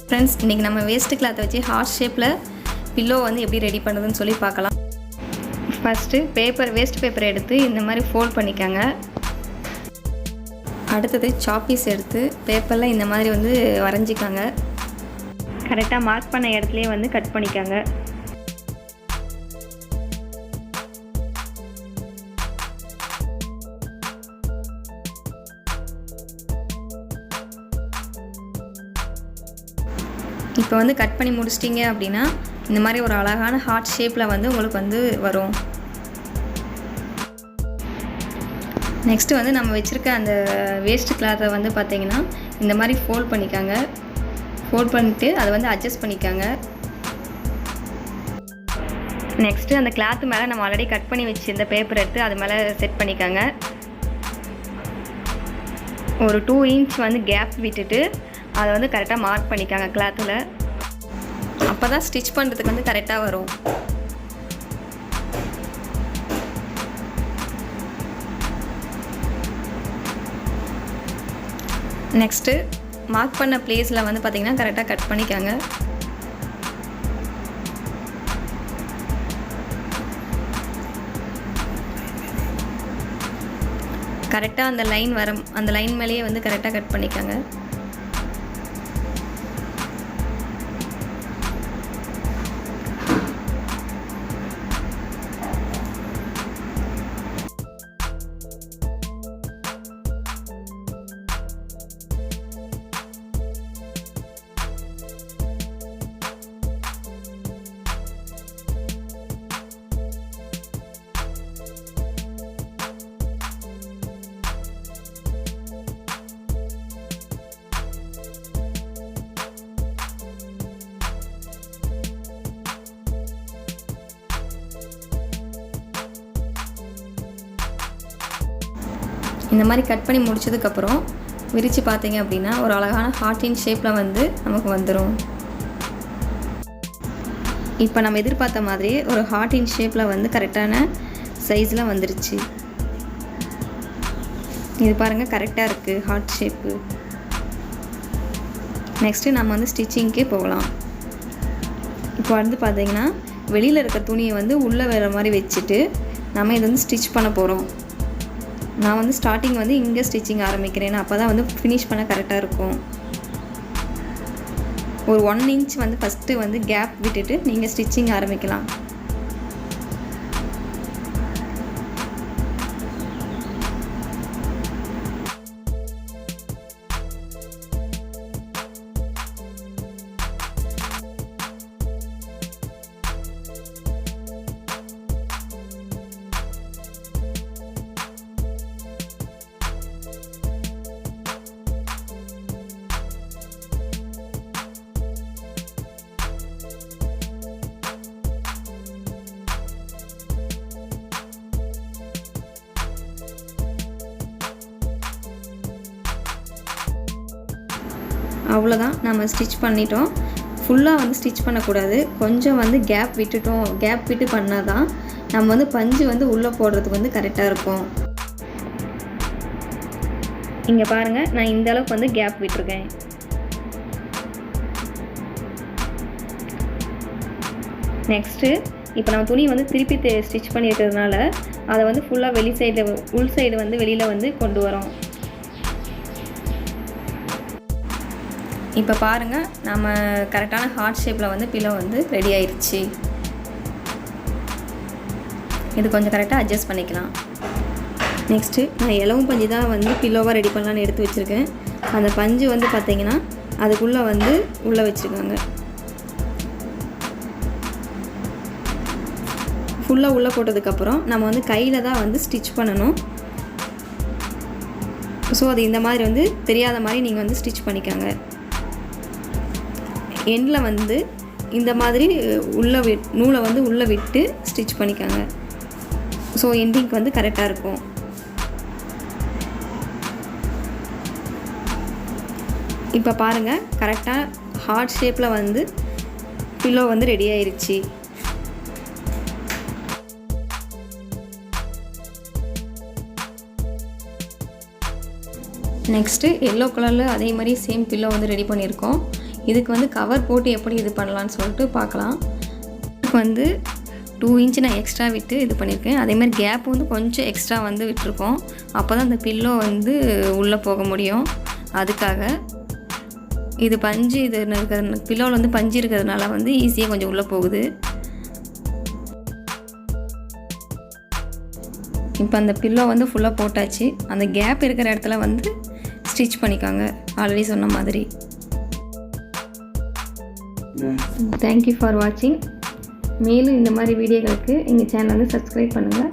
Friends, இன்றைக்கி நம்ம waste கிளாத்தை வச்சு ஹார்ட் ஷேப்பில் பில்லோ வந்து எப்படி ரெடி பண்ணுறதுன்னு சொல்லி பார்க்கலாம். ஃபஸ்ட்டு வேஸ்ட் பேப்பரை எடுத்து இந்த மாதிரி ஃபோல்ட் பண்ணிக்கோங்க. அடுத்தது சாப்பீஸ் எடுத்து பேப்பரில் இந்த மாதிரி வந்து வரைஞ்சிக்கோங்க. கரெக்டாக மார்க் பண்ண இடத்துலையே வந்து கட் பண்ணிக்கோங்க. இப்போ வந்து கட் பண்ணி முடிச்சிட்டிங்க அப்படின்னா இந்த மாதிரி ஒரு அழகான ஹார்ட் ஷேப்பில் வந்து உங்களுக்கு வந்து வரும். நெக்ஸ்ட்டு வந்து நம்ம வச்சுருக்க அந்த வேஸ்ட் கிளாத்தை வந்து பார்த்திங்கன்னா இந்த மாதிரி ஃபோல்ட் பண்ணிக்காங்க. ஃபோல்ட் பண்ணிவிட்டு அதை வந்து அட்ஜஸ்ட் பண்ணிக்காங்க. நெக்ஸ்ட்டு அந்த கிளாத்து மேலே நம்ம ஆல்ரெடி கட் பண்ணி வச்சுருந்த பேப்பர் எடுத்து அது மேலே செட் பண்ணிக்காங்க. ஒரு 2 இன்ச் வந்து கேப் விட்டுட்டு அதை வந்து கரெக்டாக மார்க் பண்ணிக்காங்க கிளாத்தில். அப்போ தான் ஸ்டிச் பண்ணுறதுக்கு வந்து கரெக்டாக வரும். நெக்ஸ்ட்டு மார்க் பண்ண பிளேஸில் வந்து பார்த்திங்கன்னா கரெக்டாக கட் பண்ணிக்காங்க. கரெக்டாக அந்த லைன் மேலேயே வந்து கரெக்டாக கட் பண்ணிக்காங்க. இந்த மாதிரி கட் பண்ணி முடிச்சதுக்கப்புறம் விரித்து பார்த்தீங்க அப்படின்னா ஒரு அழகான ஹார்ட்டின் ஷேப்பில் வந்து நமக்கு வந்துடும். இப்போ நம்ம எதிர்பார்த்த மாதிரி ஒரு ஹார்ட்டின் ஷேப்பில் வந்து கரெக்டான சைஸில் வந்துருச்சு. இது பாருங்கள், கரெக்டாக இருக்குது ஹார்ட் ஷேப்பு. நெக்ஸ்ட்டு நம்ம வந்து ஸ்டிச்சிங்க்கே போகலாம். இப்போ வந்து பார்த்திங்கன்னா வெளியில் இருக்க துணியை வந்து உள்ளே வர மாதிரி வச்சுட்டு நம்ம இதை வந்து ஸ்டிச் பண்ண போகிறோம். நான் வந்து ஸ்டார்டிங் வந்து இங்கே ஸ்டிச்சிங் ஆரம்பிக்கிறேன். அப்போ தான் வந்து ஃபினிஷ் பண்ண கரெக்டாக இருக்கும். ஒரு 1 இன்ச் வந்து ஃபஸ்ட்டு வந்து கேப் விட்டுட்டு நீங்கள் ஸ்டிச்சிங் ஆரம்பிக்கலாம். அவ்வளோதான், நம்ம ஸ்டிச் பண்ணிட்டோம். ஃபுல்லாக வந்து ஸ்டிச் பண்ணக்கூடாது, கொஞ்சம் வந்து கேப் விட்டு பண்ணால் தான் நம்ம வந்து பஞ்சு வந்து உள்ளே போடுறதுக்கு வந்து கரெக்டாக இருக்கும். இங்கே பாருங்கள், நான் இந்த அளவுக்கு வந்து கேப் விட்டுருக்கேன். நெக்ஸ்ட்டு இப்போ நம்ம துணி வந்து திருப்பி ஸ்டிச் பண்ணியிருக்கிறதுனால அதை வந்து ஃபுல்லாக உள் சைடு வந்து வெளியில் வந்து கொண்டு வரோம். இப்போ பாருங்கள், நம்ம கரெக்டான ஹார்ட் ஷேப்பில் வந்து பில்லோ வந்து ரெடி ஆயிடுச்சு. இது கொஞ்சம் கரெக்டாக அட்ஜஸ்ட் பண்ணிக்கலாம். நெக்ஸ்ட்டு நான் இலவும் பஞ்சு தான் வந்து பில்லோவாக ரெடி பண்ணலான்னு எடுத்து வச்சுருக்கேன். அந்த பஞ்சு வந்து பார்த்திங்கன்னா அதுக்குள்ளே வந்து உள்ளே வச்சுருக்காங்க. ஃபுல்லாக உள்ளே போட்டதுக்கப்புறம் நம்ம வந்து கையில் தான் வந்து ஸ்டிச் பண்ணணும். ஸோ அது இந்த மாதிரி வந்து தெரியாத மாதிரி நீங்கள் வந்து ஸ்டிச் பண்ணிக்கோங்க. எண்டில் வந்து இந்த மாதிரி நூலை வந்து உள்ளே விட்டு ஸ்டிச் பண்ணிக்கோங்க. ஸோ எண்டிங்க்கு வந்து கரெக்டாக இருக்கும். இப்போ பாருங்கள், கரெக்டாக ஹார்ட் ஷேப்பில் வந்து பில்லோ வந்து ரெடி ஆயிடுச்சு. நெக்ஸ்ட்டு எல்லோ கலரில் அதே மாதிரி சேம் பில்லோ வந்து ரெடி பண்ணியிருக்கோம். இதுக்கு வந்து கவர் போட்டு எப்படி இது பண்ணலான்னு சொல்லிட்டு பார்க்கலாம். இதுக்கு வந்து 2 இன்ச் நான் எக்ஸ்ட்ரா விட்டு இது பண்ணியிருக்கேன். அதேமாதிரி கேப் வந்து கொஞ்சம் எக்ஸ்ட்ரா வந்து விட்டுருக்கோம். அப்போ தான் அந்த பில்லோ வந்து உள்ளே போக முடியும். அதுக்காக இது பஞ்சு இது இருக்கிறது பில்லோவில் வந்து பஞ்சு இருக்கிறதுனால வந்து ஈஸியாக கொஞ்சம் உள்ளே போகுது. இப்போ அந்த பில்லோ வந்து ஃபுல்லாக போட்டாச்சு. அந்த கேப் இருக்கிற இடத்துல வந்து ஸ்டிச் பண்ணிக்காங்க ஆல்ரெடி சொன்ன மாதிரி. தேங்க்யூ ஃபார் வாட்சிங். மேலும் இந்த மாதிரி வீடியோகளுக்கு எங்கள் சேனலை வந்து சப்ஸ்கிரைப் பண்ணுங்கள்.